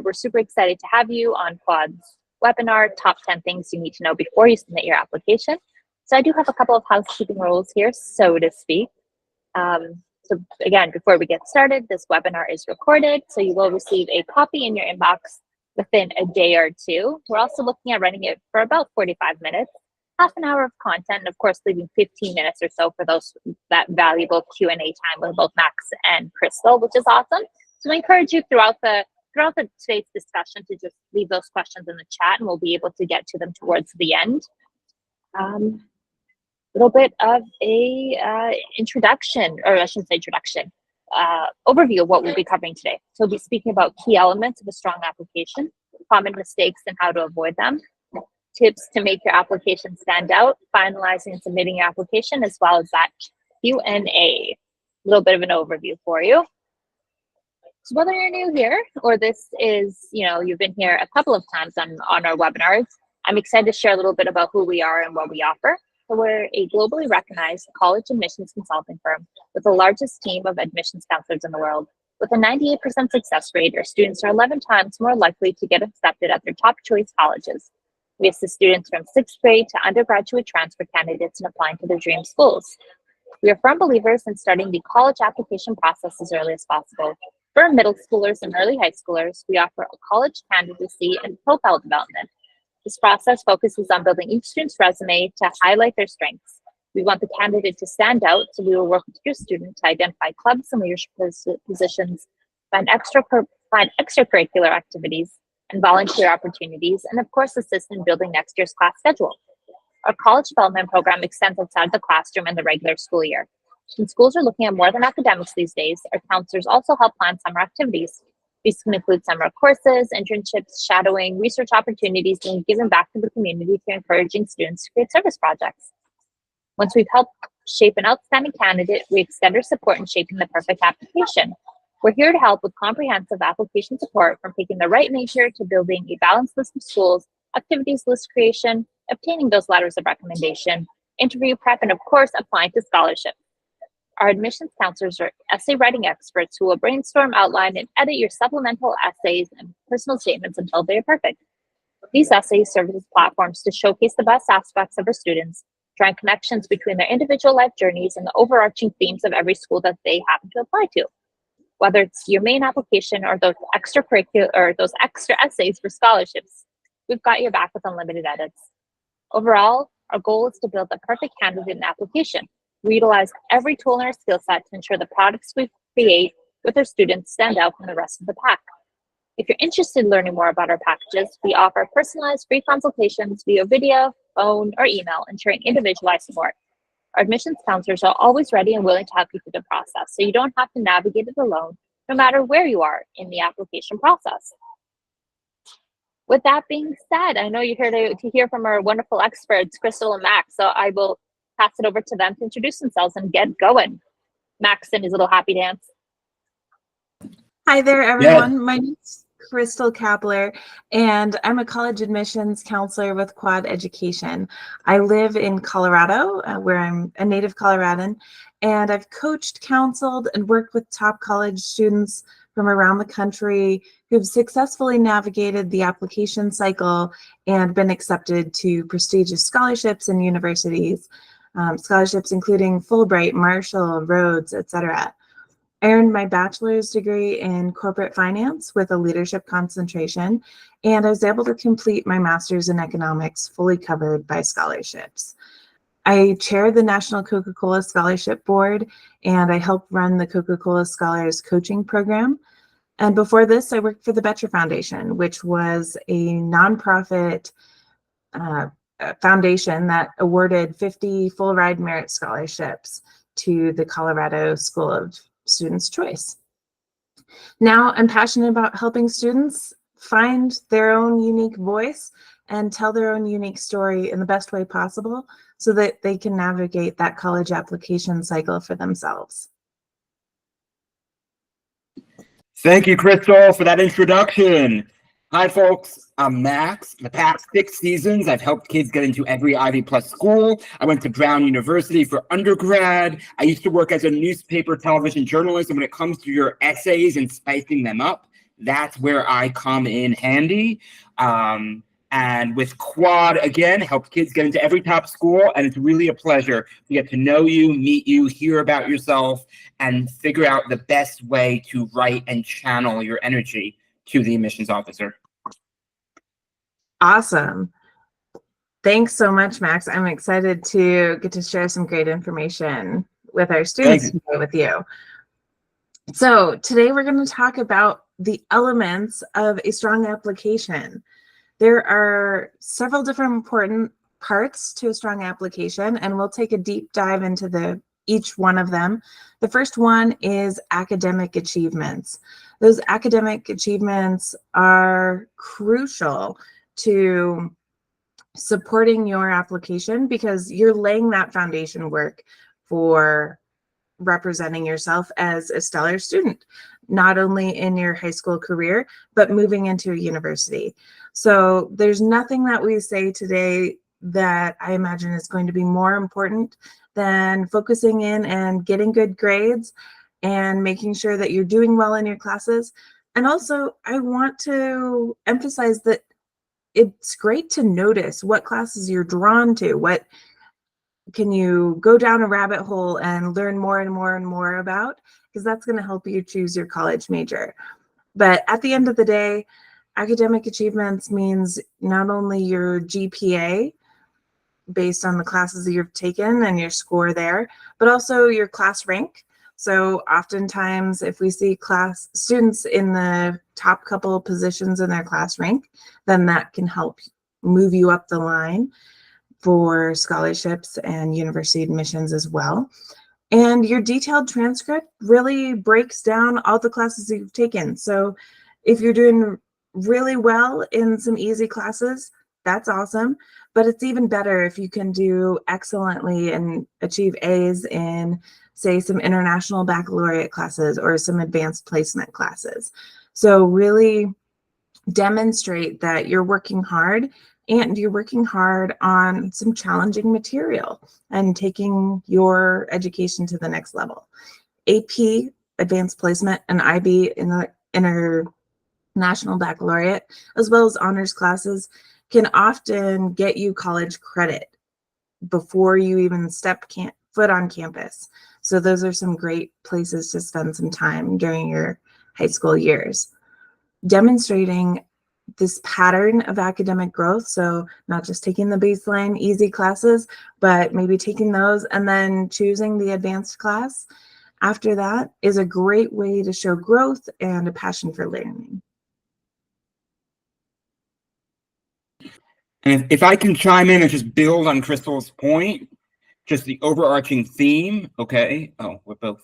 We're super excited to have you on Quad's webinar, Top 10 Things You Need to Know Before You Submit Your Application. So I do have a couple of housekeeping rules here, so to speak. So again, before we get started, this webinar is recorded, so you will receive a copy in your inbox within a day or two. We're also looking at running it for about 45 minutes, half an hour of content, and of course, leaving 15 minutes or so for that valuable Q&A time with both Max and Crystal, which is awesome. So I encourage you throughout today's discussion to just leave those questions in the chat, and we'll be able to get to them towards the end. Little bit of a introduction, or I shouldn't say introduction, overview of what we'll be covering today. So we'll be speaking about key elements of a strong application, common mistakes and how to avoid them, tips to make your application stand out, finalizing and submitting your application, as well as that Q&A. A little bit of an overview for you. So whether you're new here or this is, you've been here a couple of times on our webinars, I'm excited to share a little bit about who we are and what we offer. So we're a globally recognized college admissions consulting firm with the largest team of admissions counselors in the world. With a 98% success rate, our students are 11 times more likely to get accepted at their top choice colleges. We assist students from 6th grade to undergraduate transfer candidates in applying to their dream schools. We are firm believers in starting the college application process as early as possible. For our middle schoolers and early high schoolers, we offer a college candidacy and profile development. This process focuses on building each student's resume to highlight their strengths. We want the candidate to stand out, so we will work with your student to identify clubs and leadership positions, find extracurricular activities and volunteer opportunities, and of course, assist in building next year's class schedule. Our college development program extends outside the classroom and the regular school year. When schools are looking at more than academics these days, our counselors also help plan summer activities. These can include summer courses, internships, shadowing, research opportunities, and giving back to the community through encouraging students to create service projects. Once we've helped shape an outstanding candidate, we extend our support in shaping the perfect application. We're here to help with comprehensive application support, from picking the right major to building a balanced list of schools, activities list creation, obtaining those letters of recommendation, interview prep, and of course, applying to scholarships. Our admissions counselors are essay writing experts who will brainstorm, outline, and edit your supplemental essays and personal statements until they are perfect. These essays serve as platforms to showcase the best aspects of our students, drawing connections between their individual life journeys and the overarching themes of every school that they happen to apply to. Whether it's your main application or those extra essays for scholarships, we've got your back with unlimited edits. Overall, our goal is to build the perfect candidate and application. We utilize every tool in our skill set to ensure the products we create with our students stand out from the rest of the pack. If you're interested in learning more about our packages, we offer personalized free consultations via video, phone, or email, ensuring individualized support. Our admissions counselors are always ready and willing to help you through the process, so you don't have to navigate it alone, no matter where you are in the application process. With that being said, I know you're here to hear from our wonderful experts, Crystal and Max, so I will pass it over to them to introduce themselves and get going. Max and his little happy dance. Hi there, everyone. My name is Crystal Kapler, and I'm a college admissions counselor with Quad Education. I live in Colorado, where I'm a native Coloradan, and I've coached, counseled, and worked with top college students from around the country who've successfully navigated the application cycle and been accepted to prestigious scholarships and universities. Scholarships including Fulbright, Marshall, Rhodes, etc. I earned my bachelor's degree in corporate finance with a leadership concentration, and I was able to complete my master's in economics fully covered by scholarships. I chair the National Coca-Cola Scholarship Board, and I help run the Coca-Cola Scholars Coaching Program. And before this, I worked for the Betcher Foundation, which was a nonprofit foundation that awarded 50 full ride merit scholarships to the Colorado School of Students' Choice. Now I'm passionate about helping students find their own unique voice and tell their own unique story in the best way possible so that they can navigate that college application cycle for themselves. Thank you, Crystal, for that introduction. Hi, folks. I'm Max. The past 6 seasons, I've helped kids get into every Ivy Plus school. I went to Brown University for undergrad. I used to work as a newspaper television journalist, and when it comes to your essays and spicing them up, that's where I come in handy. And with Quad, again, help kids get into every top school. And it's really a pleasure to get to know you, meet you, hear about yourself, and figure out the best way to write and channel your energy to the admissions officer. Awesome. Thanks so much, Max. I'm excited to get to share some great information with our students today with you. So today we're going to talk about the elements of a strong application. There are several different important parts to a strong application, and we'll take a deep dive into each one of them. The first one is academic achievements. Those academic achievements are crucial to supporting your application because you're laying that foundation work for representing yourself as a stellar student, not only in your high school career, but moving into a university. So there's nothing that we say today that I imagine is going to be more important than focusing in and getting good grades and making sure that you're doing well in your classes. And also, I want to emphasize that it's great to notice what classes you're drawn to, what can you go down a rabbit hole and learn more and more and more about, because that's going to help you choose your college major. But at the end of the day, academic achievements means not only your GPA based on the classes that you've taken and your score there, but also your class rank. So oftentimes if we see class students in the top couple of positions in their class rank, then that can help move you up the line for scholarships and university admissions as well. And your detailed transcript really breaks down all the classes you've taken. So if you're doing really well in some easy classes, that's awesome. But it's even better if you can do excellently and achieve A's in, say, some international baccalaureate classes or some advanced placement classes. So really demonstrate that you're working hard, and you're working hard on some challenging material and taking your education to the next level. AP, advanced placement, and IB in the international baccalaureate, as well as honors classes, can often get you college credit before you even step foot on campus. So those are some great places to spend some time during your high school years. Demonstrating this pattern of academic growth, so not just taking the baseline easy classes, but maybe taking those and then choosing the advanced class after that, is a great way to show growth and a passion for learning. And if I can chime in and just build on Crystal's point, just the overarching theme, okay? Oh, we're both.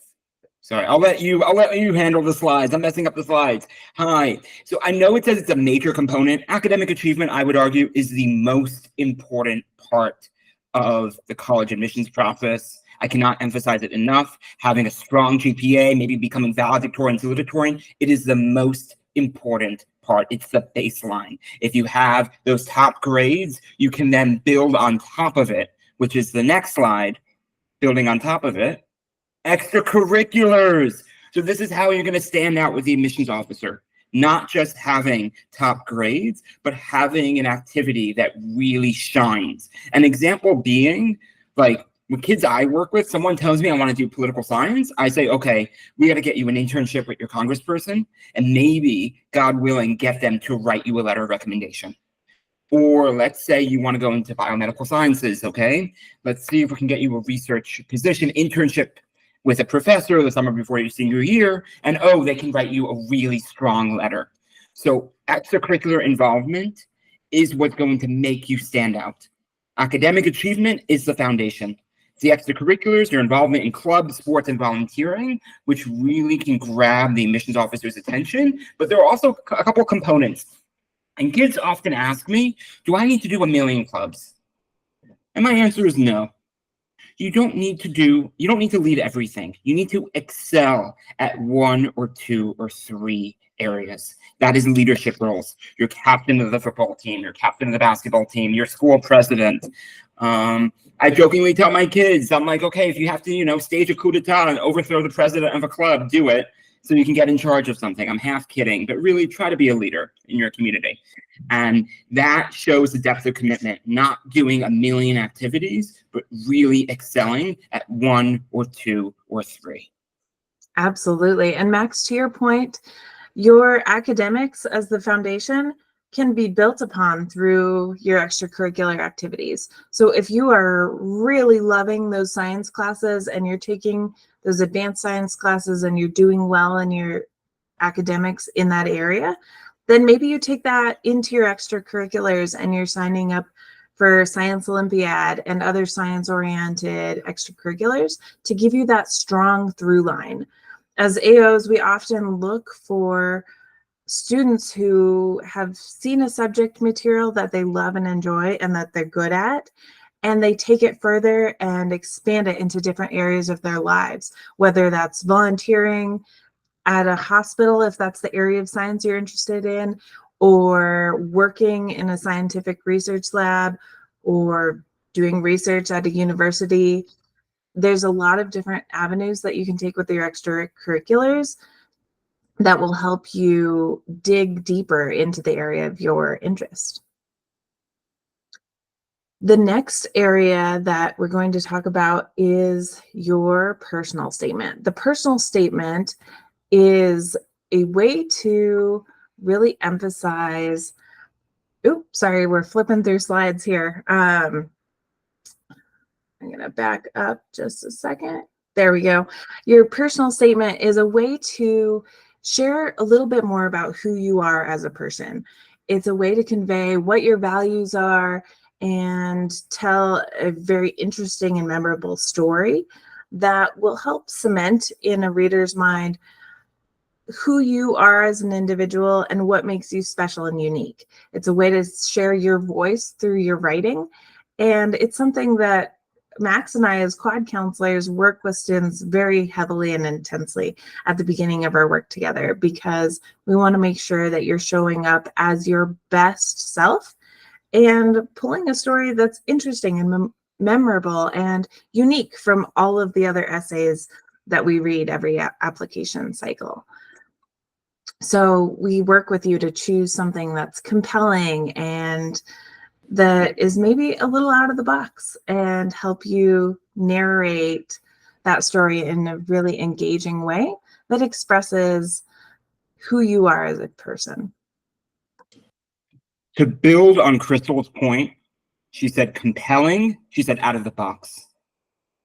Sorry, I'll let you handle the slides. I'm messing up the slides. Hi. So I know it says it's a major component. Academic achievement, I would argue, is the most important part of the college admissions process. I cannot emphasize it enough. Having a strong GPA, maybe becoming valedictorian and salutatorian, it is the most important part. It's the baseline. If you have those top grades, you can then build on top of it, which is the next slide, building on top of it. Extracurriculars. So this is how you're going to stand out with the admissions officer. Not just having top grades, but having an activity that really shines. An example being, like, with kids I work with, someone tells me I want to do political science. I say, okay, we got to get you an internship with your congressperson, and maybe, God willing, get them to write you a letter of recommendation. Or let's say you want to go into biomedical sciences, okay? Let's see if we can get you a research position, internship with a professor the summer before your senior year, and oh, they can write you a really strong letter. So extracurricular involvement is what's going to make you stand out. Academic achievement is the foundation. The extracurriculars, your involvement in clubs, sports, and volunteering, which really can grab the admissions officer's attention, but there are also a couple components. And kids often ask me, do I need to do 1 million clubs? And my answer is no. You don't need to lead everything. You need to excel at 1 or 2 or 3 areas. That is leadership roles. You're captain of the football team, you're captain of the basketball team, you're school president. I jokingly tell my kids, I'm like, okay, if you have to, stage a coup d'etat and overthrow the president of a club, do it. so you can get in charge of something. I'm half kidding, but really try to be a leader in your community. And that shows the depth of commitment, not doing a million activities, but really excelling at 1 or 2 or 3. Absolutely. And Max, to your point, your academics as the foundation can be built upon through your extracurricular activities. So if you are really loving those science classes and you're taking those advanced science classes and you're doing well in your academics in that area, then maybe you take that into your extracurriculars and you're signing up for Science Olympiad and other science-oriented extracurriculars to give you that strong through line. As AOs, we often look for students who have seen a subject material that they love and enjoy and that they're good at, and they take it further and expand it into different areas of their lives, whether that's volunteering at a hospital, if that's the area of science you're interested in, or working in a scientific research lab, or doing research at a university. There's a lot of different avenues that you can take with your extracurriculars that will help you dig deeper into the area of your interest. The next area that we're going to talk about is your personal statement. The personal statement is a way to really emphasize, oops, sorry, we're flipping through slides here. I'm going to back up just a second. There we go. Your personal statement is a way to share a little bit more about who you are as a person. It's a way to convey what your values are and tell a very interesting and memorable story that will help cement in a reader's mind who you are as an individual and what makes you special and unique. It's a way to share your voice through your writing. And it's something that Max and I as quad counselors work with students very heavily and intensely at the beginning of our work together, because we want to make sure that you're showing up as your best self and pulling a story that's interesting and memorable and unique from all of the other essays that we read every application cycle. So we work with you to choose something that's compelling and that is maybe a little out of the box and help you narrate that story in a really engaging way that expresses who you are as a person. To build on Crystal's point, she said compelling, she said out of the box.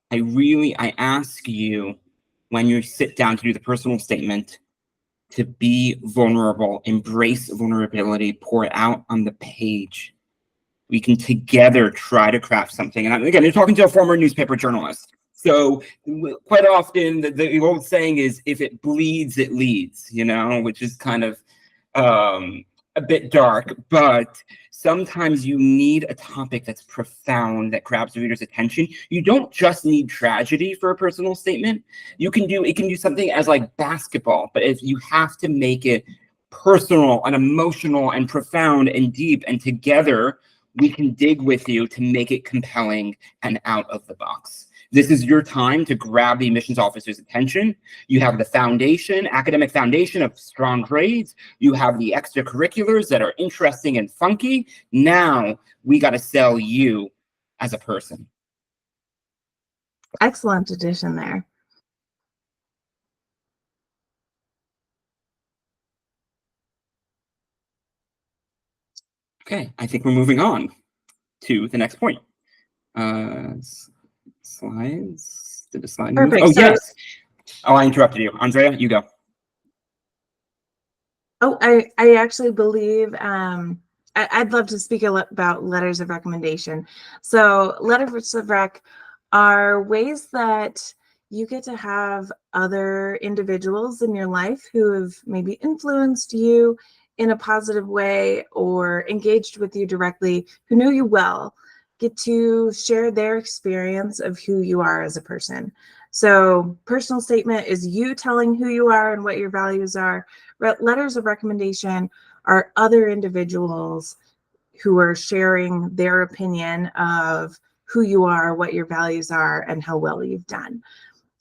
I ask you, when you sit down to do the personal statement, to be vulnerable, embrace vulnerability, pour it out on the page. We can together try to craft something. And again, you're talking to a former newspaper journalist. So quite often the old saying is, if it bleeds, it leads, you know, which is kind of a bit dark, but sometimes you need a topic that's profound, that grabs the reader's attention. You don't just need tragedy for a personal statement. It can do something as like basketball, but if you have to make it personal and emotional and profound and deep, and together we can dig with you to make it compelling and out of the box. This is your time to grab the admissions officer's attention. You have the foundation, academic foundation of strong grades. You have the extracurriculars that are interesting and funky. Now we got to sell you as a person. Excellent addition there. Okay, I think we're moving on to the next point. Slides. Did the slide move? Perfect. Oh, so, yes. Oh, I interrupted you. Andrea, you go. Oh, I actually believe I'd love to speak about letters of recommendation. So letters of rec are ways that you get to have other individuals in your life who have maybe influenced you in a positive way or engaged with you directly, who know you well, get to share their experience of who you are as a person. So personal statement is you telling who you are and what your values are. Letters of recommendation are other individuals who are sharing their opinion of who you are, what your values are, and how well you've done.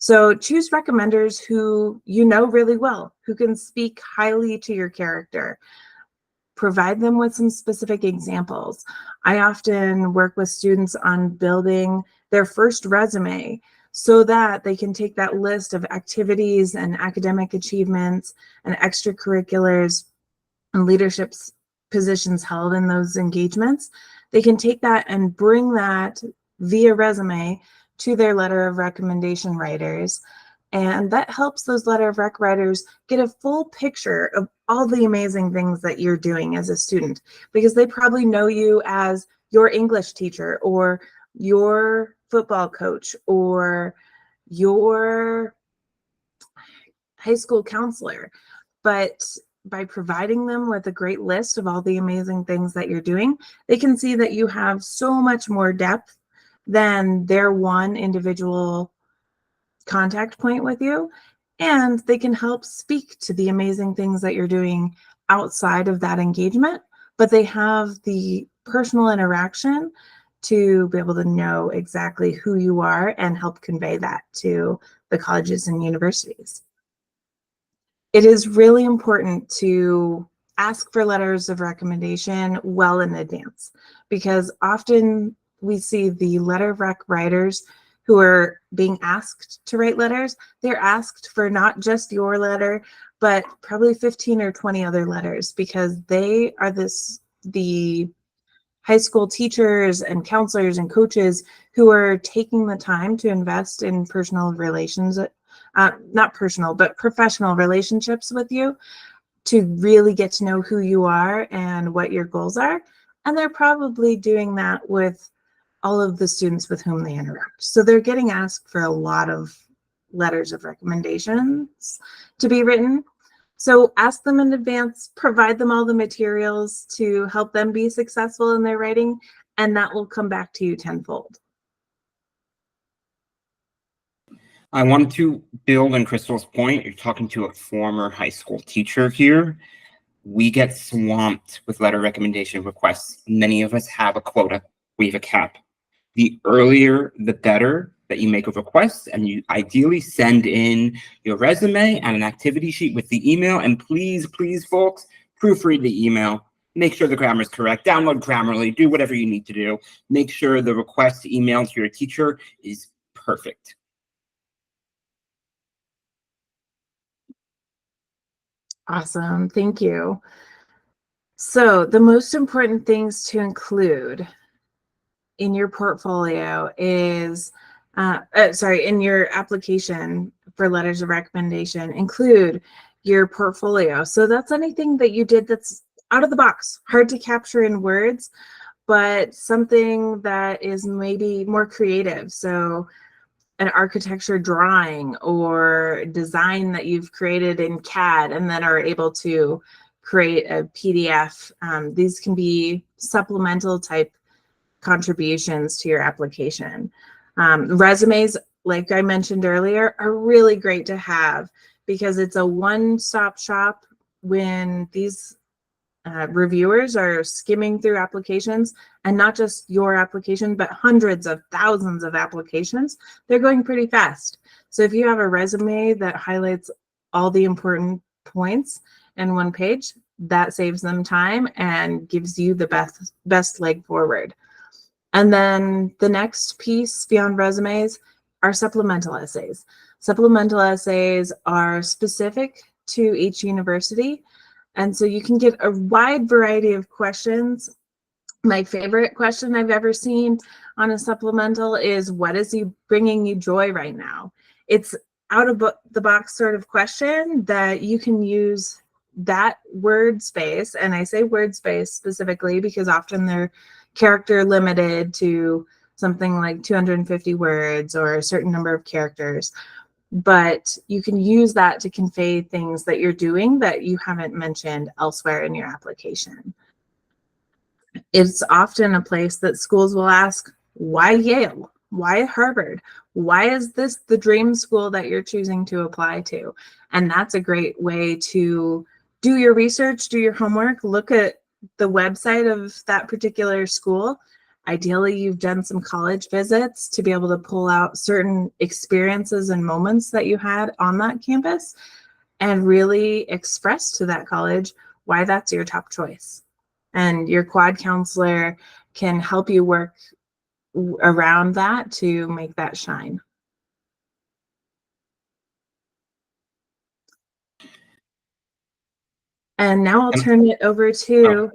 So choose recommenders who you know really well, who can speak highly to your character. Provide them with some specific examples. I often work with students on building their first resume so that they can take that list of activities and academic achievements and extracurriculars and leadership positions held in those engagements. They can take that and bring that via resume to their letter of recommendation writers. And that helps those letter of rec writers get a full picture of all the amazing things that you're doing as a student, because they probably know you as your English teacher or your football coach or your high school counselor. But by providing them with a great list of all the amazing things that you're doing, they can see that you have so much more depth than their one individual contact point with you, and they can help speak to the amazing things that you're doing outside of that engagement, but they have the personal interaction to be able to know exactly who you are and help convey that to the colleges and universities. It is really important to ask for letters of recommendation well in advance, because often we see the letter of rec writers who are being asked to write letters. They're asked for not just your letter, but probably 15 or 20 other letters, because they are the high school teachers and counselors and coaches who are taking the time to invest in personal relations, not personal, but professional relationships with you, to really get to know who you are and what your goals are. And they're probably doing that with all of the students with whom they interact. So they're getting asked for a lot of letters of recommendations to be written. So ask them in advance, provide them all the materials to help them be successful in their writing, and that will come back to you tenfold. I want to build on Crystal's point. You're talking to a former high school teacher here. We get swamped with letter recommendation requests. Many of us have a quota. We have a cap. The earlier, the better that you make a request, and you ideally send in your resume and an activity sheet with the email. And please, please, folks, proofread the email. Make sure the grammar is correct. Download Grammarly. Do whatever you need to do. Make sure the request email to your teacher is perfect. Awesome. Thank you. So the most important things to include in your portfolio is, in your application for letters of recommendation, include your portfolio. So that's anything that you did that's out of the box, hard to capture in words, but something that is maybe more creative. So an architecture drawing or design that you've created in CAD and then are able to create a PDF. These can be supplemental type contributions to your application. Resumes, like I mentioned earlier, are really great to have because it's a one-stop shop when these reviewers are skimming through applications, and not just your application, but hundreds of thousands of applications. They're going pretty fast. So if you have a resume that highlights all the important points in one page, that saves them time and gives you the best leg forward. And then the next piece beyond resumes are supplemental essays. Supplemental essays are specific to each university, and so you can get a wide variety of questions. My favorite question I've ever seen on a supplemental is, what is bringing you joy right now? It's out of the box sort of question that you can use that word space. And I say word space specifically because often they're character limited to something like 250 words or a certain number of characters. But you can use that to convey things that you're doing that you haven't mentioned elsewhere in your application. It's often a place that schools will ask, why Yale? Why Harvard? Why is this the dream school that you're choosing to apply to? And that's a great way to do your research, do your homework, look at the website of that particular school. Ideally, you've done some college visits to be able to pull out certain experiences and moments that you had on that campus and really express to that college why that's your top choice. And your quad counselor can help you work around that to make that shine. And now I'll turn it over to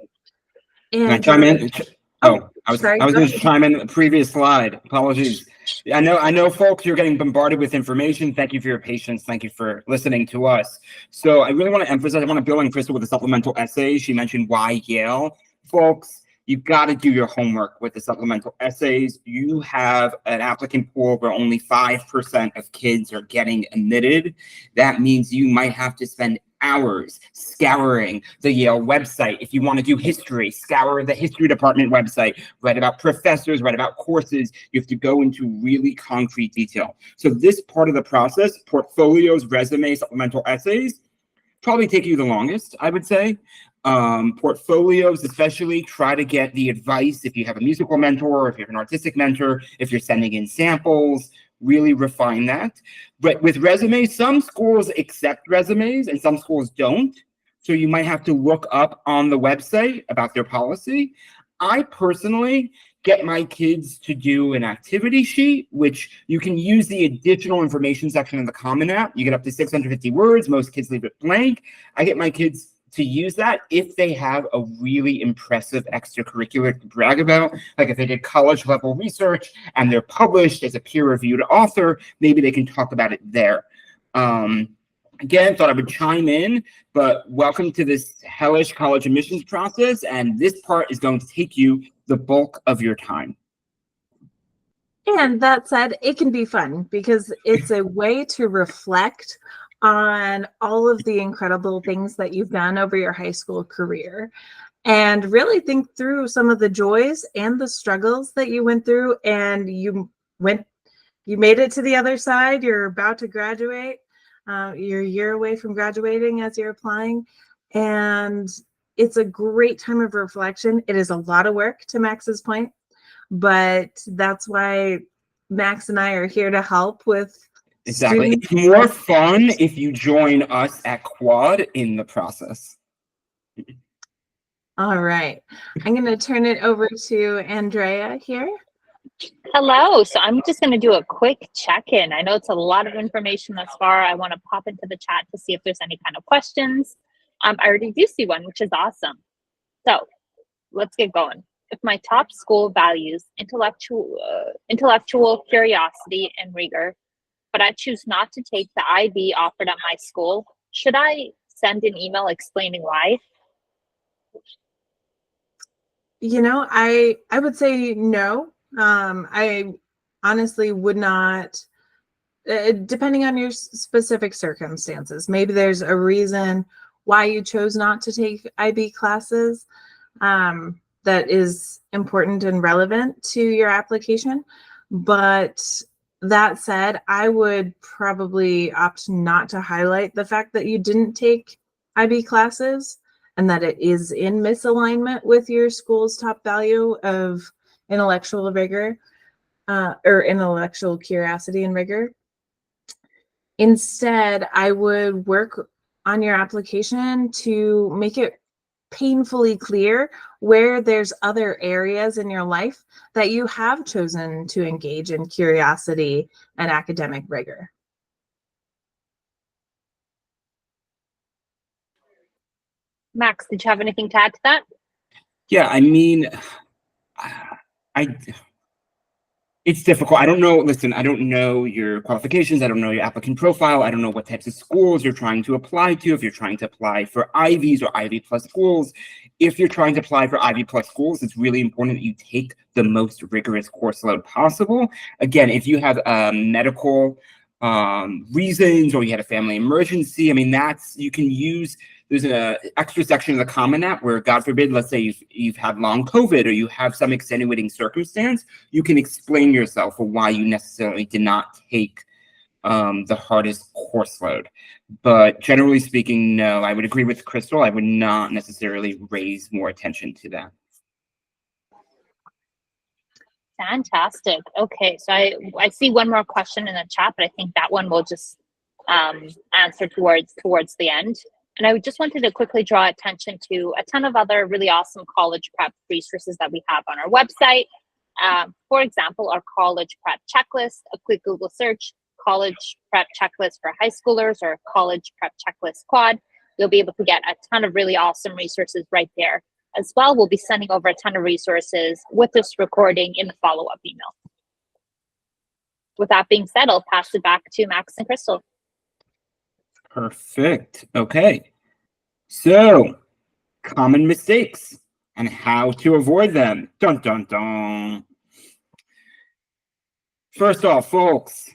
Can I chime in? I was sorry, going to chime in the previous slide. Apologies. I know, folks, you're getting bombarded with information. Thank you for your patience. Thank you for listening to us. So I really want to emphasize, I want to build on Crystal with the supplemental essay. She mentioned why Yale. Folks, you've got to do your homework with the supplemental essays. You have an applicant pool where only 5% of kids are getting admitted. That means you might have to spend hours scouring the Yale website. If you want to do history, scour the history department website, write about professors, write about courses. You have to go into really concrete detail. So this part of the process, portfolios, resumes, supplemental essays, probably take you the longest, I would say. Portfolios, especially, try to get the advice if you have a musical mentor, if you have an artistic mentor, if you're sending in samples, really refine that. But with resumes, some schools accept resumes and some schools don't. So you might have to look up on the website about their policy. I personally get my kids to do an activity sheet, which you can use the additional information section in the Common App. You get up to 650 words. Most kids leave it blank. I get my kids to use that if they have a really impressive extracurricular to brag about. Like if they did college level research and they're published as a peer-reviewed author, maybe they can talk about it there. Again, thought I would chime in, but welcome to this hellish college admissions process, and this part is going to take you the bulk of your time. And that said, it can be fun because it's a way to reflect on all of the incredible things that you've done over your high school career and really think through some of the joys and the struggles that you went through, and you made it to the other side. You're about to graduate. You're a year away from graduating as you're applying, and it's a great time of reflection. It is a lot of work, to Max's point, but that's why Max and I are here to help with. Exactly. It's more fun if you join us at Quad in the process. All right. I'm going to turn it over to Andrea here. Hello. So I'm just going to do a quick check-in. I know it's a lot of information thus far. I want to pop into the chat to see if there's any kind of questions. I already do see one, which is awesome. So let's get going. If my top school values intellectual curiosity and rigor, but I choose not to take the IB offered at my school, should I send an email explaining why? You know, I would say no. I honestly would not, depending on your specific circumstances. Maybe there's a reason why you chose not to take IB classes that is important and relevant to your application. But that said, I would probably opt not to highlight the fact that you didn't take IB classes and that it is in misalignment with your school's top value of intellectual rigor or intellectual curiosity and rigor. Instead, I would work on your application to make it painfully clear where there's other areas in your life that you have chosen to engage in curiosity and academic rigor. Max, did you have anything to add to that? Yeah, I mean, it's difficult. I don't know. Listen, I don't know your qualifications. I don't know your applicant profile. I don't know what types of schools you're trying to apply to. If you're trying to apply for Ivies or Ivy Plus schools, if you're trying to apply for Ivy Plus schools, it's really important that you take the most rigorous course load possible. Again, if you have medical reasons or you had a family emergency, I mean, you can use. There's an extra section in the Common App where, God forbid, let's say you've had long COVID or you have some extenuating circumstance, you can explain yourself for why you necessarily did not take the hardest course load. But generally speaking, no, I would agree with Crystal. I would not necessarily raise more attention to that. Fantastic. Okay, so I see one more question in the chat, but I think that one will just answer towards the end. And I just wanted to quickly draw attention to a ton of other really awesome college prep resources that we have on our website. For example, our college prep checklist, a quick Google search, college prep checklist for high schoolers or college prep checklist quad. You'll be able to get a ton of really awesome resources right there. As well, we'll be sending over a ton of resources with this recording in the follow-up email. With that being said, I'll pass it back to Max and Crystal. Perfect. Okay. So, common mistakes and how to avoid them. Dun, dun, dun. First off, folks,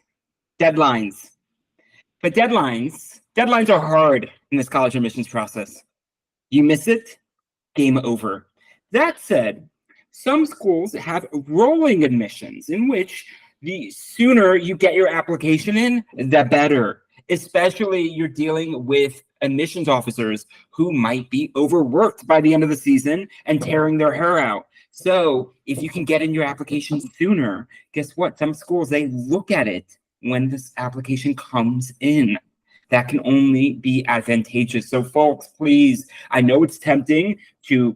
deadlines. But deadlines are hard in this college admissions process. You miss it, game over. That said, some schools have rolling admissions in which the sooner you get your application in, the better. Especially you're dealing with admissions officers who might be overworked by the end of the season and tearing their hair out. So if you can get in your application sooner, guess what? Some schools, they look at it when this application comes in. That can only be advantageous. So folks, please, I know it's tempting to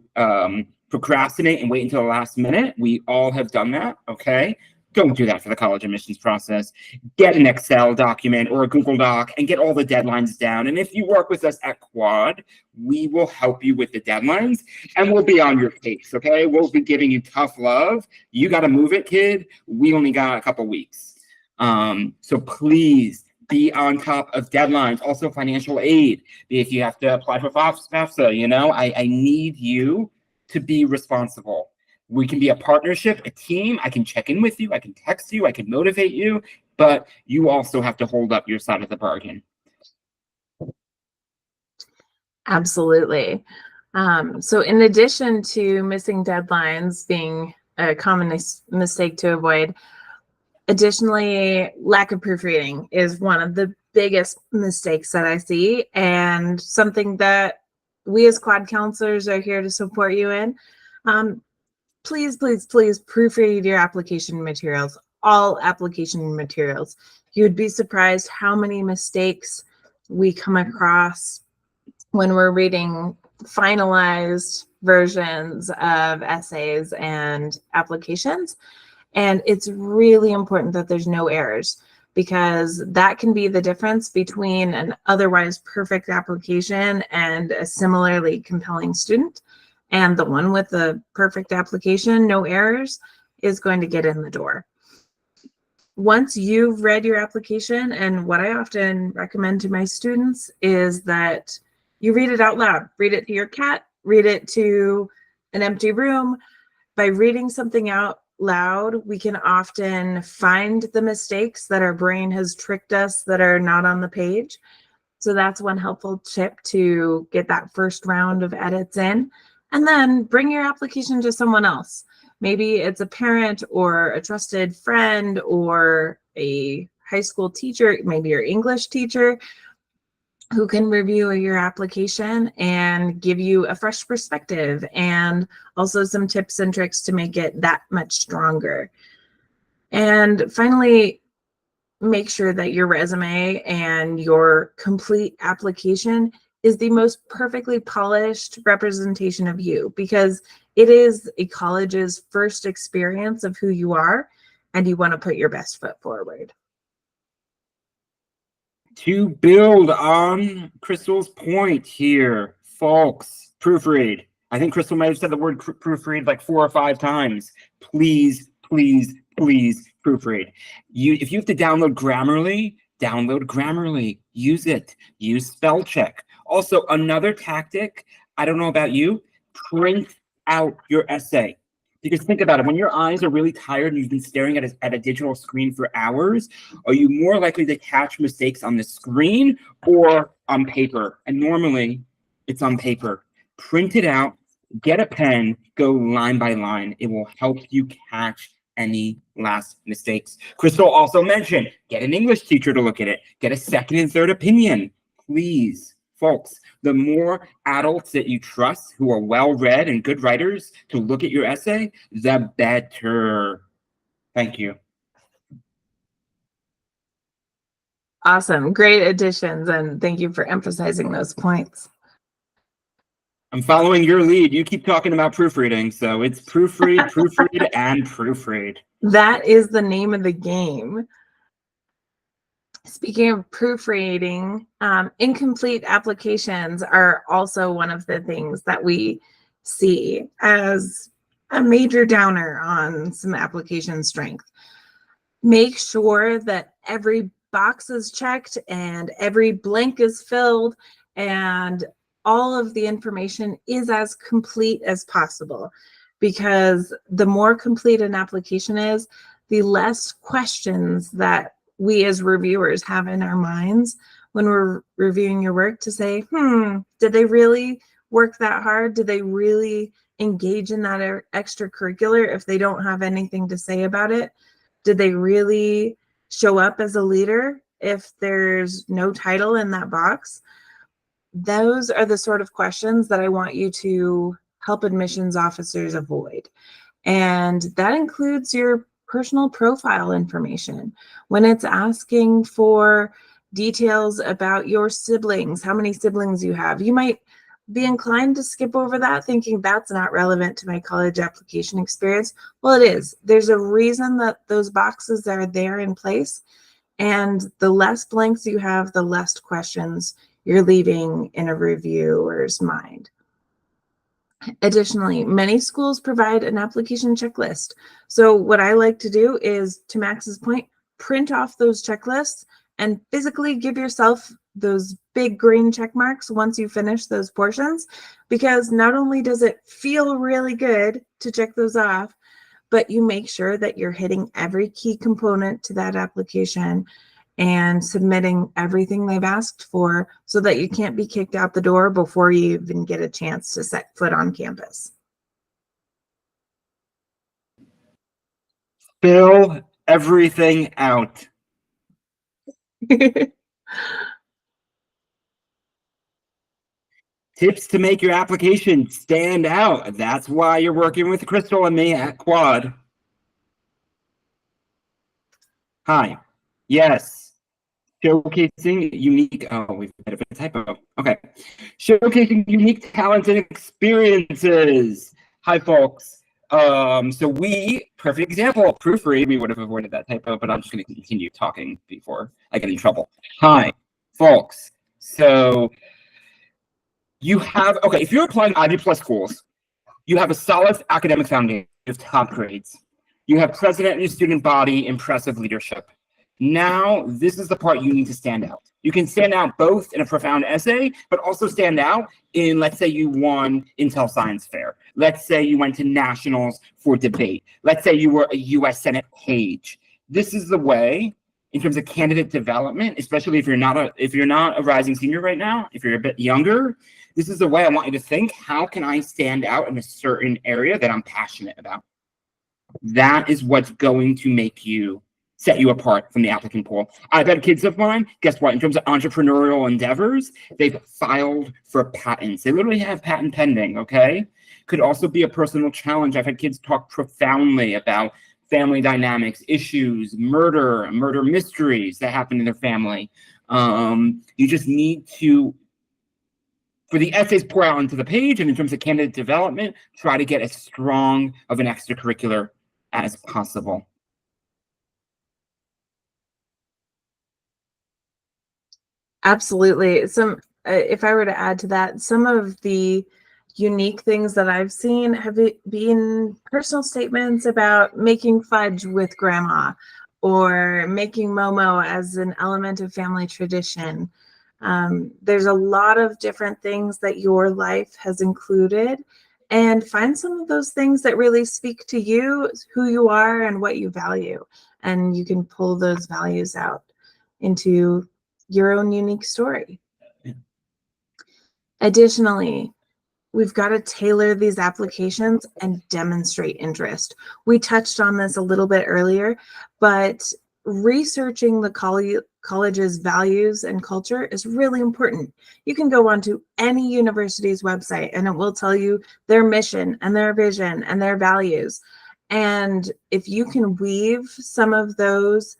procrastinate and wait until the last minute. We all have done that, okay? Don't do that for the college admissions process. Get an Excel document or a Google Doc and get all the deadlines down. And if you work with us at Quad, we will help you with the deadlines and we'll be on your case, okay? We'll be giving you tough love. You got to move it, kid. We only got a couple weeks. So please be on top of deadlines. Also financial aid. If you have to apply for FAFSA, you know, I need you to be responsible. We can be a partnership, a team. I can check in with you. I can text you. I can motivate you. But you also have to hold up your side of the bargain. Absolutely. So in addition to missing deadlines being a common mistake to avoid, additionally, lack of proofreading is one of the biggest mistakes that I see, and something that we as quad counselors are here to support you in. Please, please, please proofread your application materials, all application materials. You'd be surprised how many mistakes we come across when we're reading finalized versions of essays and applications. And it's really important that there's no errors, because that can be the difference between an otherwise perfect application and a similarly compelling student. And the one with the perfect application, no errors, is going to get in the door. Once you've read your application, and what I often recommend to my students is that you read it out loud. Read it to your cat, read it to an empty room. By reading something out loud, we can often find the mistakes that our brain has tricked us that are not on the page. So that's one helpful tip to get that first round of edits in. And then bring your application to someone else. Maybe it's a parent or a trusted friend or a high school teacher, maybe your English teacher, who can review your application and give you a fresh perspective and also some tips and tricks to make it that much stronger. And finally, make sure that your resume and your complete application is the most perfectly polished representation of you, because it is a college's first experience of who you are, and you want to put your best foot forward. To build on Crystal's point here, folks, proofread. I think Crystal might have said the word proofread like 4 or 5 times. Please, please, please proofread. If you have to download Grammarly, download Grammarly. Use it. Use spell check. Also, another tactic, I don't know about you, print out your essay. Because think about it, when your eyes are really tired and you've been staring at a digital screen for hours, are you more likely to catch mistakes on the screen or on paper? And normally, it's on paper. Print it out, get a pen, go line by line. It will help you catch any last mistakes. Crystal also mentioned, get an English teacher to look at it. Get a second and third opinion, please. Folks, the more adults that you trust who are well-read and good writers to look at your essay, the better. Thank you. Awesome. Great additions. And thank you for emphasizing those points. I'm following your lead. You keep talking about proofreading, so it's proofread, proofread, and proofread. That is the name of the game. Speaking of proofreading, incomplete applications are also one of the things that we see as a major downer on some application strength. Make sure that every box is checked and every blank is filled and all of the information is as complete as possible, because the more complete an application is, the less questions that we as reviewers have in our minds when we're reviewing your work to say, did they really work that hard? Did they really engage in that extracurricular if they don't have anything to say about it? Did they really show up as a leader if there's no title in that box? Those are the sort of questions that I want you to help admissions officers avoid. And that includes your personal profile information. When it's asking for details about your siblings, how many siblings you have, you might be inclined to skip over that, thinking that's not relevant to my college application experience. Well, it is. There's a reason that those boxes are there in place. And the less blanks you have, the less questions you're leaving in a reviewer's mind. Additionally, many schools provide an application checklist. So what I like to do is, to Max's point, print off those checklists and physically give yourself those big green check marks once you finish those portions, because not only does it feel really good to check those off, but you make sure that you're hitting every key component to that application and submitting everything they've asked for, so that you can't be kicked out the door before you even get a chance to set foot on campus. Fill everything out. Tips to make your application stand out. That's why you're working with Crystal and me at Quad. Hi. Yes. Showcasing unique, we've got a bit of typo. Okay. Showcasing unique talents and experiences. Hi, folks. So perfect example, proofread, we would have avoided that typo, but I'm just going to continue talking before I get in trouble. Hi, folks. So you have, if you're applying Ivy Plus schools, you have a solid academic foundation of top grades. You have president and your student body, impressive leadership. Now, this is the part you need to stand out. You can stand out both in a profound essay, but also stand out in, let's say you won Intel Science Fair. Let's say you went to nationals for debate. Let's say you were a U.S. Senate page. This is the way, in terms of candidate development, especially if you're not a rising senior right now, if you're a bit younger, this is the way I want you to think. How can I stand out in a certain area that I'm passionate about? That is what's going to set you apart from the applicant pool. I've had kids of mine, guess what? In terms of entrepreneurial endeavors, they've filed for patents. They literally have patent pending, okay? Could also be a personal challenge. I've had kids talk profoundly about family dynamics, issues, murder mysteries that happen in their family. You just need to, for the essays, pour out onto the page, and in terms of candidate development, try to get as strong of an extracurricular as possible. Absolutely. If I were to add to that, some of the unique things that I've seen have been personal statements about making fudge with grandma, or making Momo as an element of family tradition. There's a lot of different things that your life has included, and find some of those things that really speak to you, who you are, and what you value. And you can pull those values out into your own unique story. Additionally, we've got to tailor these applications and demonstrate interest. We touched on this a little bit earlier, but researching the college's values and culture is really important. You can go onto any university's website and it will tell you their mission and their vision and their values. And if you can weave some of those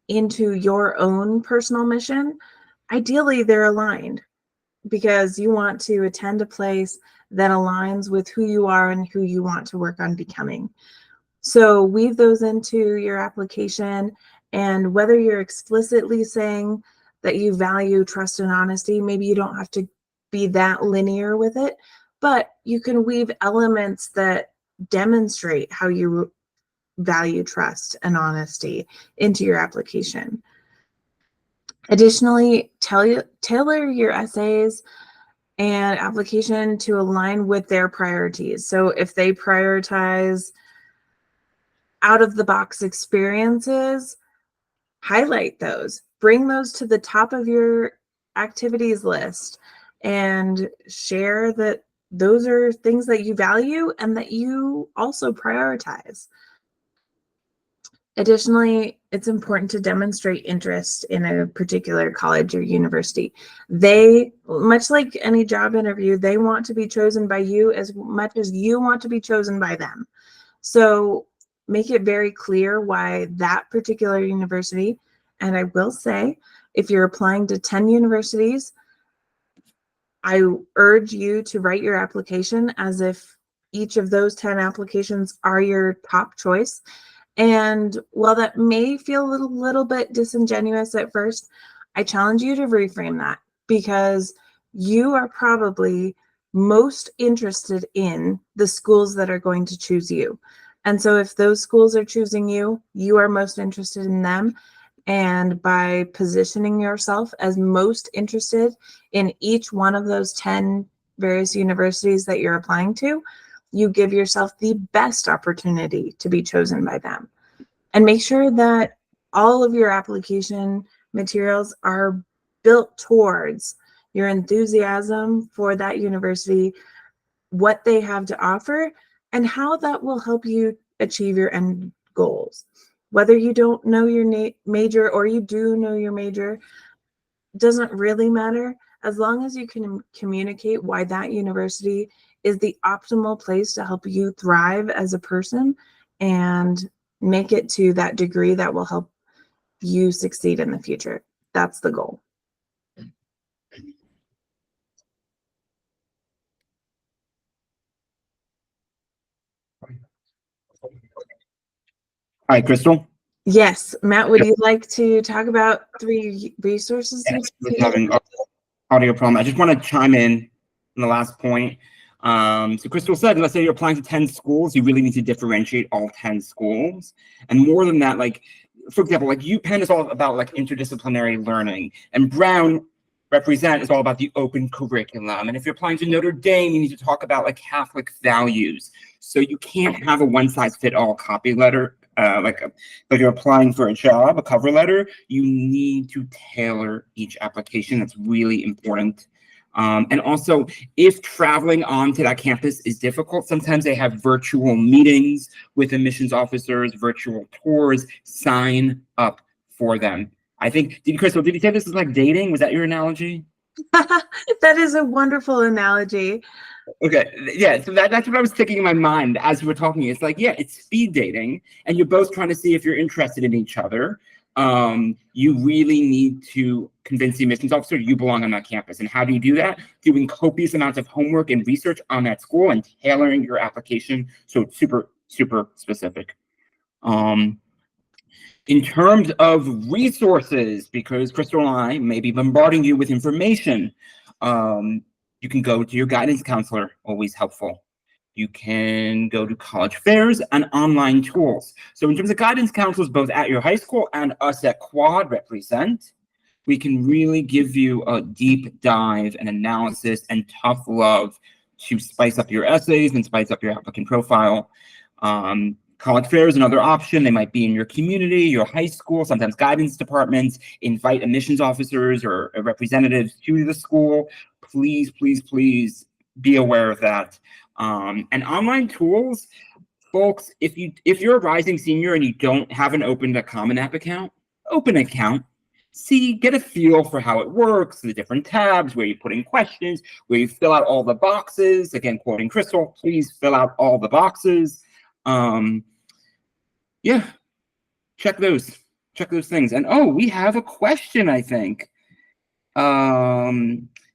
into your own personal mission, ideally they're aligned, because you want to attend a place that aligns with who you are and who you want to work on becoming. So weave those into your application, and whether you're explicitly saying that you value trust and honesty, maybe you don't have to be that linear with it, but you can weave elements that demonstrate how you value trust and honesty into your application. Additionally, tailor your essays and application to align with their priorities. So if they prioritize out-of-the-box experiences, highlight those. Bring those to the top of your activities list and share that those are things that you value and that you also prioritize. Additionally, it's important to demonstrate interest in a particular college or university. They, much like any job interview, they want to be chosen by you as much as you want to be chosen by them. So make it very clear why that particular university, and I will say, if you're applying to 10 universities, I urge you to write your application as if each of those 10 applications are your top choice. And while that may feel a little bit disingenuous at first, I challenge you to reframe that, because you are probably most interested in the schools that are going to choose you. And so if those schools are choosing you, you are most interested in them. And by positioning yourself as most interested in each one of those 10 various universities that you're applying to, you give yourself the best opportunity to be chosen by them. And make sure that all of your application materials are built towards your enthusiasm for that university, what they have to offer, and how that will help you achieve your end goals. Whether you don't know your major or you do know your major, doesn't really matter, as long as you can communicate why that university is the optimal place to help you thrive as a person and make it to that degree that will help you succeed in the future. That's the goal. Hi, Crystal. Yes, Matt, would you like to talk about 3 resources? Yes, we're having an audio problem. I just want to chime in on the last point. So Crystal said, let's say you're applying to 10 schools, you really need to differentiate all 10 schools. And more than that, like, for example, like UPenn is all about like interdisciplinary learning, and Brown Represent is all about the open curriculum. And if you're applying to Notre Dame, you need to talk about like Catholic values. So you can't have a one-size-fit-all copy letter. But you're applying for a job, a cover letter, you need to tailor each application. That's really important. And also, if traveling onto that campus is difficult, sometimes they have virtual meetings with admissions officers, virtual tours. Sign up for them. I think, Crystal, did you say this is like dating? Was that your analogy? That is a wonderful analogy. Okay, yeah, so that's what I was thinking in my mind as we were talking. It's like, yeah, it's speed dating, and you're both trying to see if you're interested in each other. You really need to convince the admissions officer you belong on that campus. And how do you do that? Doing copious amounts of homework and research on that school and tailoring your application so it's super, super specific. In terms of resources, because Crystal and I may be bombarding you with information, you can go to your guidance counselor, always helpful. You can go to college fairs and online tools. So in terms of guidance counselors, both at your high school and us at Quad Represent, we can really give you a deep dive and analysis and tough love to spice up your essays and spice up your applicant profile. College fair is another option. They might be in your community, your high school. Sometimes guidance departments invite admissions officers or representatives to the school. Please, please, please be aware of that. And online tools, folks, if you're a rising senior and you don't have an opened a Common App account, open an account. See, get a feel for how it works, the different tabs, where you put in questions, where you fill out all the boxes. Again, quoting Crystal, please fill out all the boxes. Yeah, check those things. And oh, we have a question, I think.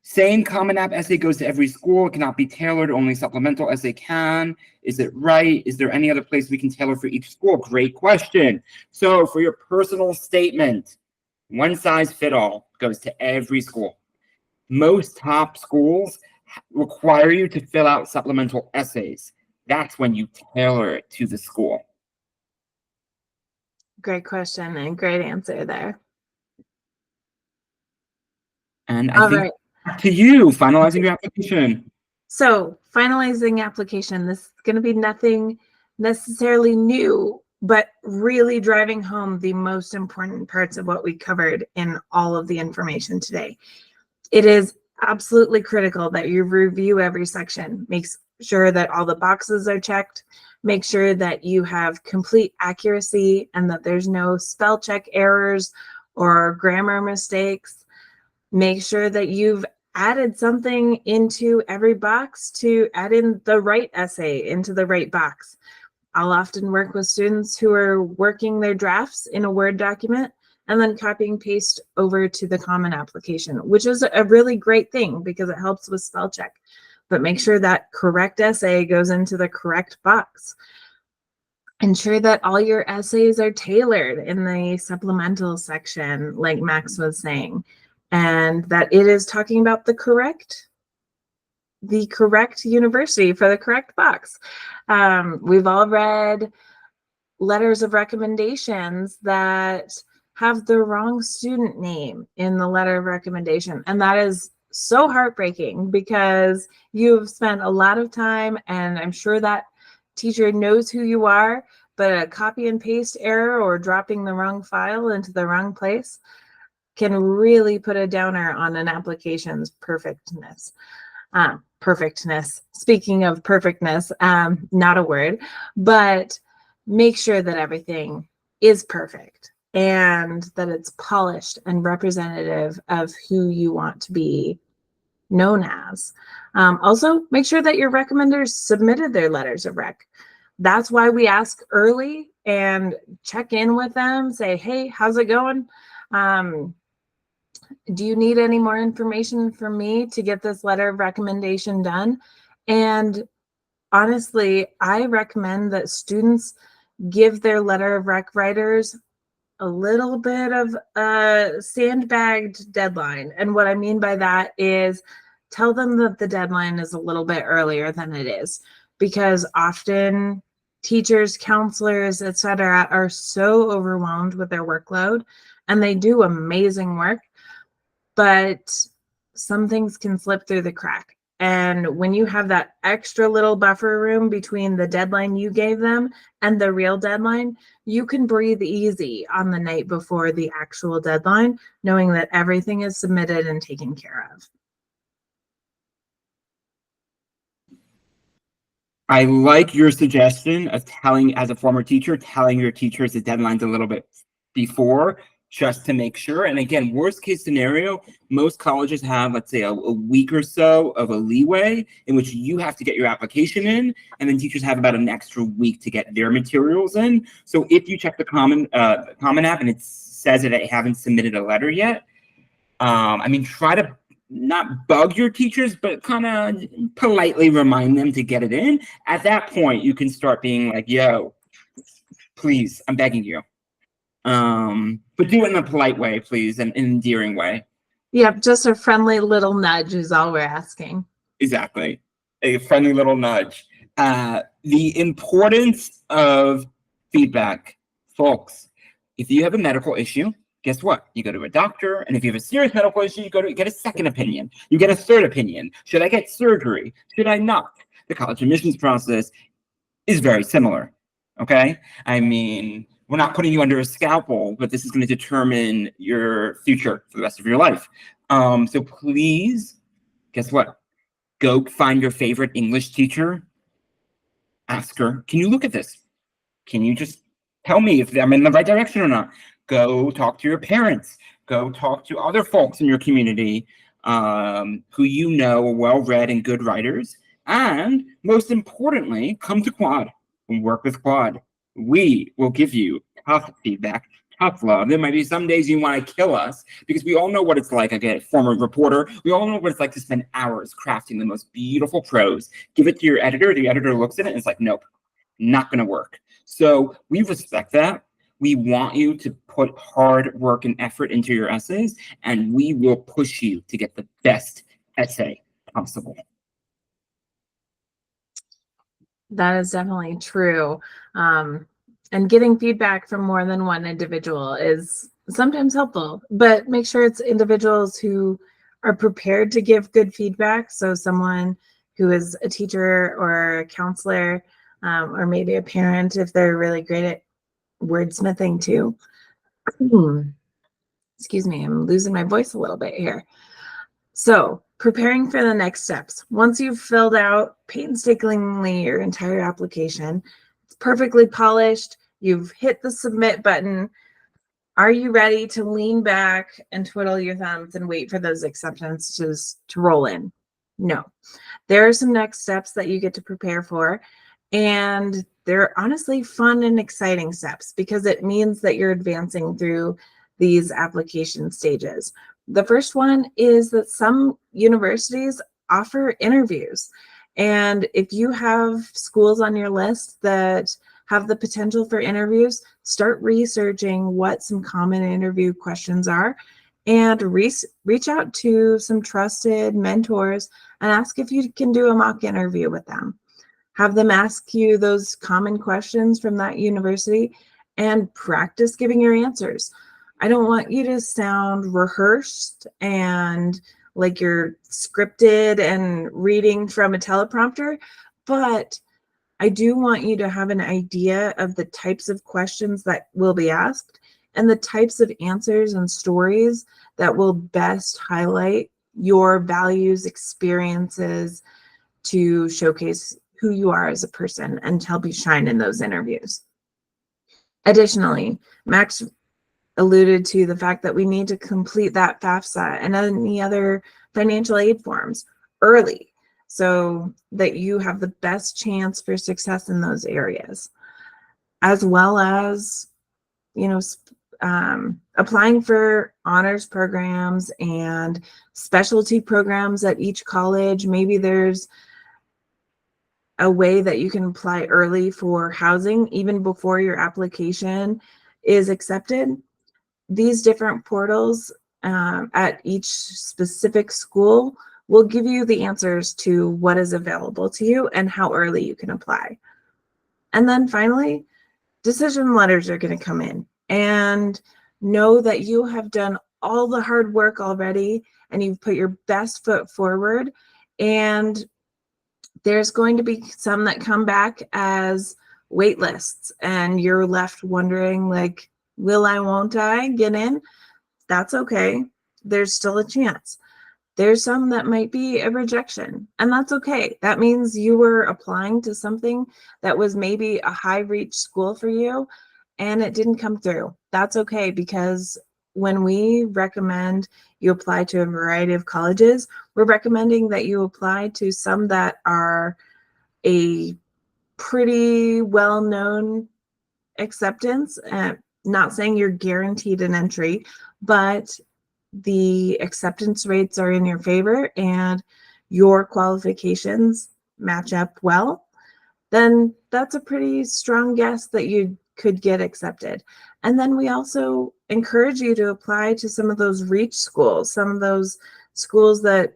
Same Common App essay goes to every school. It cannot be tailored, only supplemental essay can. Is it right? Is there any other place we can tailor for each school? Great question. So for your personal statement, one size fit all goes to every school. Most top schools require you to fill out supplemental essays. That's when you tailor it to the school. Great question and great answer there. And I think to you, finalizing your application. So finalizing application, this is going to be nothing necessarily new, but really driving home the most important parts of what we covered in all of the information today. It is absolutely critical that you review every section. Make sure that all the boxes are checked. Make sure that you have complete accuracy and that there's no spell check errors or grammar mistakes. Make sure that you've added something into every box to add in the right essay into the right box. I'll often work with students who are working their drafts in a Word document and then copy and paste over to the Common application, which is a really great thing because it helps with spell check. But make sure that correct essay goes into the correct box. Ensure that all your essays are tailored in the supplemental section, like Max was saying, and that it is talking about the correct university for the correct box. We've all read letters of recommendations that have the wrong student name in the letter of recommendation. And that is so heartbreaking because you've spent a lot of time, and I'm sure that teacher knows who you are, but a copy and paste error or dropping the wrong file into the wrong place can really put a downer on an application's perfectness. Speaking of perfectness, not a word, but make sure that everything is perfect and that it's polished and representative of who you want to be known as. Also, make sure that your recommenders submitted their letters of rec. That's why we ask early and check in with them, say, hey, how's it going? Do you need any more information from me to get this letter of recommendation done? And honestly, I recommend that students give their letter of rec writers a little bit of a sandbagged deadline. And what I mean by that is tell them that the deadline is a little bit earlier than it is, because often teachers, counselors, etc., are so overwhelmed with their workload, and they do amazing work, but some things can slip through the crack. And when you have that extra little buffer room between the deadline you gave them and the real deadline, you can breathe easy on the night before the actual deadline, knowing that everything is submitted and taken care of. I like your suggestion of telling, as a former teacher, telling your teachers the deadline's a little bit before, just to make sure. And again, worst case scenario, most colleges have, let's say, a week or so of a leeway in which you have to get your application in, and then teachers have about an extra week to get their materials in. So if you check the Common app and it says that they haven't submitted a letter yet, I mean, try to not bug your teachers, but kind of politely remind them to get it in. At that point, you can start being like, yo, please, I'm begging you. But do it in a polite way, please, and an endearing way. Yep, just a friendly little nudge is all we're asking. Exactly. A friendly little nudge. The importance of feedback. Folks, if you have a medical issue, guess what? You go to a doctor, and if you have a serious medical issue, you get a second opinion. You get a third opinion. Should I get surgery? Should I not? The college admissions process is very similar, okay? I mean, we're not putting you under a scalpel, but this is going to determine your future for the rest of your life. So please, guess what? Go find your favorite English teacher. Ask her, can you look at this? Can you just tell me if I'm in the right direction or not? Go talk to your parents. Go talk to other folks in your community who you know are well-read and good writers. And most importantly, come to Quad. work with Quad. We will give you tough feedback, tough love. There might be some days you want to kill us because we all know what it's like. Again, former reporter, we all know what it's like to spend hours crafting the most beautiful prose. Give it to your editor. The editor looks at it and it's like, nope, not going to work. So we respect that. We want you to put hard work and effort into your essays, and we will push you to get the best essay possible. That is definitely true. And getting feedback from more than one individual is sometimes helpful, but make sure it's individuals who are prepared to give good feedback. So someone who is a teacher or a counselor, or maybe a parent if they're really great at wordsmithing too. Excuse me, I'm losing my voice a little bit here. So preparing for the next steps. Once you've filled out painstakingly your entire application, it's perfectly polished, you've hit the submit button, are you ready to lean back and twiddle your thumbs and wait for those acceptances to roll in? No. There are some next steps that you get to prepare for, and they're honestly fun and exciting steps because it means that you're advancing through these application stages. The first one is that some universities offer interviews. And if you have schools on your list that have the potential for interviews, start researching what some common interview questions are and reach out to some trusted mentors and ask if you can do a mock interview with them. Have them ask you those common questions from that university and practice giving your answers. I don't want you to sound rehearsed and like you're scripted and reading from a teleprompter, but I do want you to have an idea of the types of questions that will be asked and the types of answers and stories that will best highlight your values, experiences to showcase who you are as a person and help you shine in those interviews. Additionally, Max alluded to the fact that we need to complete that FAFSA and any other financial aid forms early so that you have the best chance for success in those areas, as well as, applying for honors programs and specialty programs at each college. Maybe there's a way that you can apply early for housing even before your application is accepted. These different portals at each specific school will give you the answers to what is available to you and how early you can apply. And then finally, decision letters are going to come in, and know that you have done all the hard work already and you've put your best foot forward, and there's going to be some that come back as wait lists and you're left wondering, like, will I, won't I get in? That's okay. There's still a chance. There's some that might be a rejection, and that's okay. That means you were applying to something that was maybe a high reach school for you and it didn't come through. That's okay, because when we recommend you apply to a variety of colleges, we're recommending that you apply to some that are a pretty well-known acceptance. Not saying you're guaranteed an entry, but the acceptance rates are in your favor and your qualifications match up well, then that's a pretty strong guess that you could get accepted. And then we also encourage you to apply to some of those reach schools, some of those schools that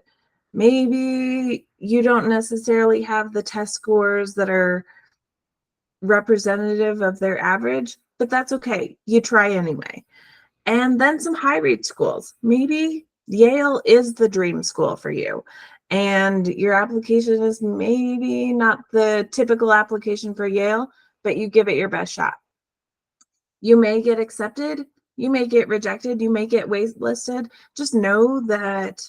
maybe you don't necessarily have the test scores that are representative of their average, but that's okay. You try anyway. And then some high reach schools. Maybe Yale is the dream school for you, and your application is maybe not the typical application for Yale, but you give it your best shot. You may get accepted, you may get rejected, you may get waitlisted. Just know that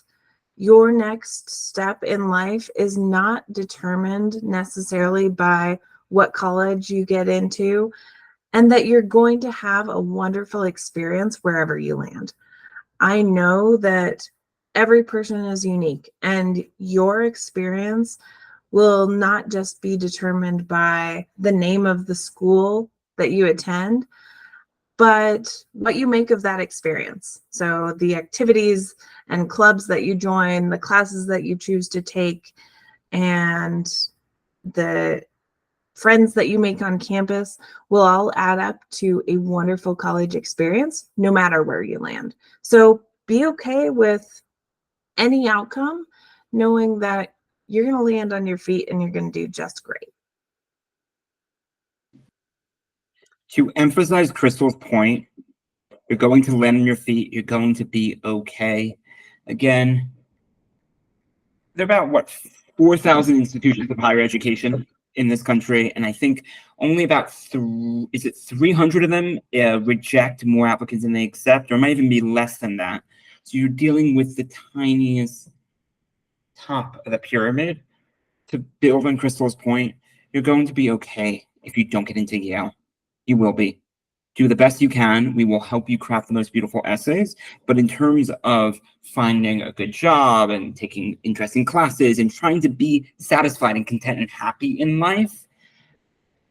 your next step in life is not determined necessarily by what college you get into, and that you're going to have a wonderful experience wherever you land. I know that every person is unique, and your experience will not just be determined by the name of the school that you attend, but what you make of that experience. So the activities and clubs that you join, the classes that you choose to take, and the friends that you make on campus will all add up to a wonderful college experience, no matter where you land. So be okay with any outcome, knowing that you're going to land on your feet and you're going to do just great. To emphasize Crystal's point, you're going to land on your feet. You're going to be okay. Again, there are about, what, 4,000 institutions of higher education in this country, and I think only about 300 of them reject more applicants than they accept, or it might even be less than that. So you're dealing with the tiniest top of the pyramid. To build on Crystal's point, you're going to be okay if you don't get into Yale. You will be. Do the best you can. We will help you craft the most beautiful essays. But in terms of finding a good job and taking interesting classes and trying to be satisfied and content and happy in life,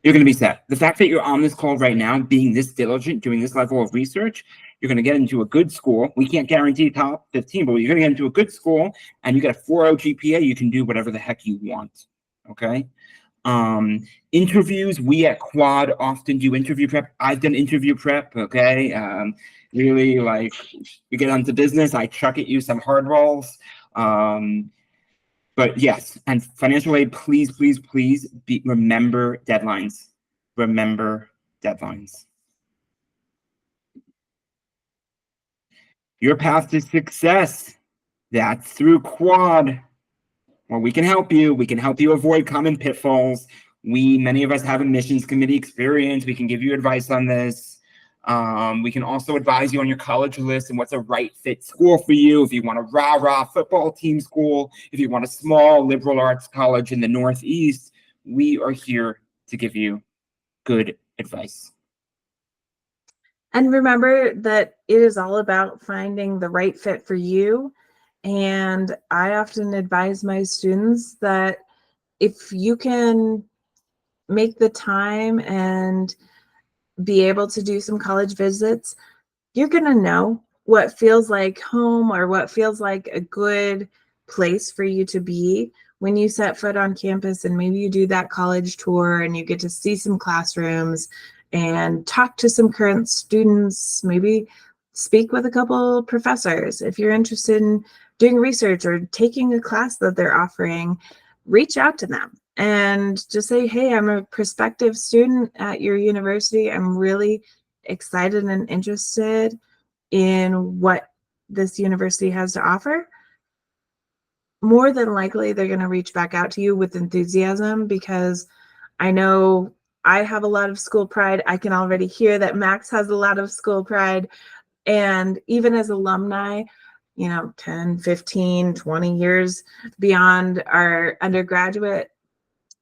you're going to be set. The fact that you're on this call right now, being this diligent, doing this level of research, you're going to get into a good school. We can't guarantee top 15, but you're going to get into a good school and you get a 4.0 GPA, you can do whatever the heck you want. Okay? Interviews, we at Quad often do interview prep. I've done interview prep, okay? Really, like, you get onto business, I chuck at you some hard rolls. But yes, and financial aid, please, please, please remember deadlines. Remember deadlines. Your path to success, that's through Quad. Well, we can help you. We can help you avoid common pitfalls. Many of us have admissions committee experience. We can give you advice on this. We can also advise you on your college list and what's a right fit school for you. If you want a rah-rah football team school, if you want a small liberal arts college in the Northeast, we are here to give you good advice. And remember that it is all about finding the right fit for you. And I often advise my students that if you can make the time and be able to do some college visits, you're going to know what feels like home or what feels like a good place for you to be when you set foot on campus, and maybe you do that college tour and you get to see some classrooms and talk to some current students, maybe speak with a couple professors. If you're interested in doing research or taking a class that they're offering, reach out to them and just say, hey, I'm a prospective student at your university. I'm really excited and interested in what this university has to offer. More than likely, they're going to reach back out to you with enthusiasm, because I know I have a lot of school pride. I can already hear that Max has a lot of school pride. And even as alumni, 10, 15, 20 years beyond our undergraduate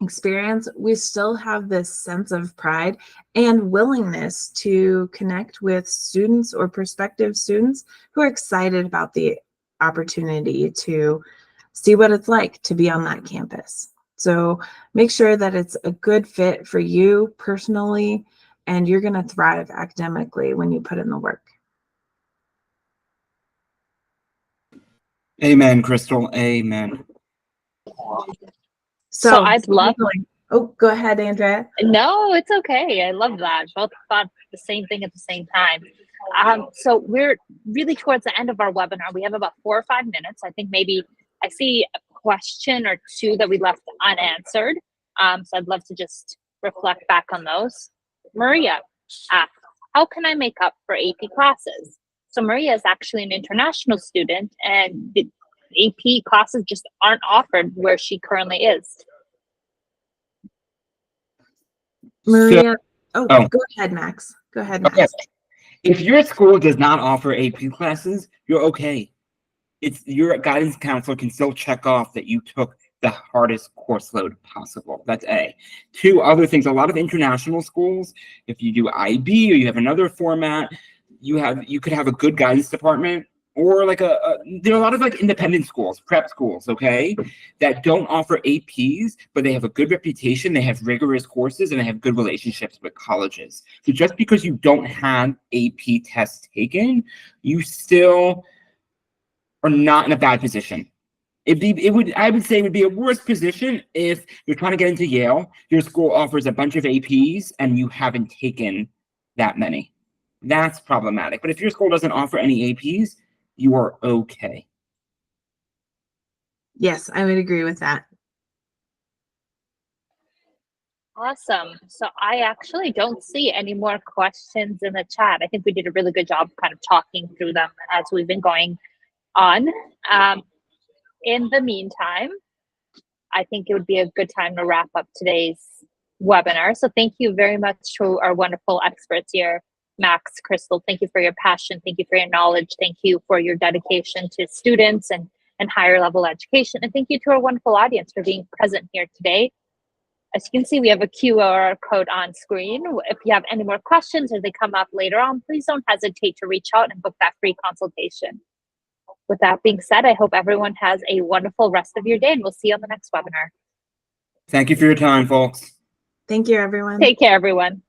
experience, we still have this sense of pride and willingness to connect with students or prospective students who are excited about the opportunity to see what it's like to be on that campus. So make sure that it's a good fit for you personally, and you're going to thrive academically when you put in the work. Amen, Crystal. Amen. So I'd love. Oh, go ahead, Andrea. No, it's okay. I love that. Both thought the same thing at the same time. So we're really towards the end of our webinar. We have about 4 or 5 minutes. I think maybe I see a question or two that we left unanswered. So I'd love to just reflect back on those. Maria asked, how can I make up for AP classes? So Maria is actually an international student, and the AP classes just aren't offered where she currently is. Maria, go ahead, Max. Go ahead, Max. Okay. If your school does not offer AP classes, you're okay. Your guidance counselor can still check off that you took the hardest course load possible. That's A. 2 other things, a lot of international schools, if you do IB or you have another format, you could have a good guidance department or like there are a lot of like independent schools, prep schools, okay, that don't offer APs, but they have a good reputation, they have rigorous courses, and they have good relationships with colleges. So just because you don't have AP tests taken, you still are not in a bad position. I would say it would be a worse position if you're trying to get into Yale, your school offers a bunch of APs and you haven't taken that many. That's problematic. But if your school doesn't offer any APs, you are okay. Yes, I would agree with that. Awesome. So I actually don't see any more questions in the chat. I think we did a really good job kind of talking through them as we've been going on. In the meantime, I think it would be a good time to wrap up today's webinar. So thank you very much to our wonderful experts here, Max, Crystal. Thank you for your passion. Thank you for your knowledge. Thank you for your dedication to students and higher level education. And thank you to our wonderful audience for being present here today. As you can see, we have a QR code on screen. If you have any more questions or they come up later on, please don't hesitate to reach out and book that free consultation. With that being said, I hope everyone has a wonderful rest of your day, and we'll see you on the next webinar. Thank you for your time, folks. Thank you, everyone. Take care, everyone.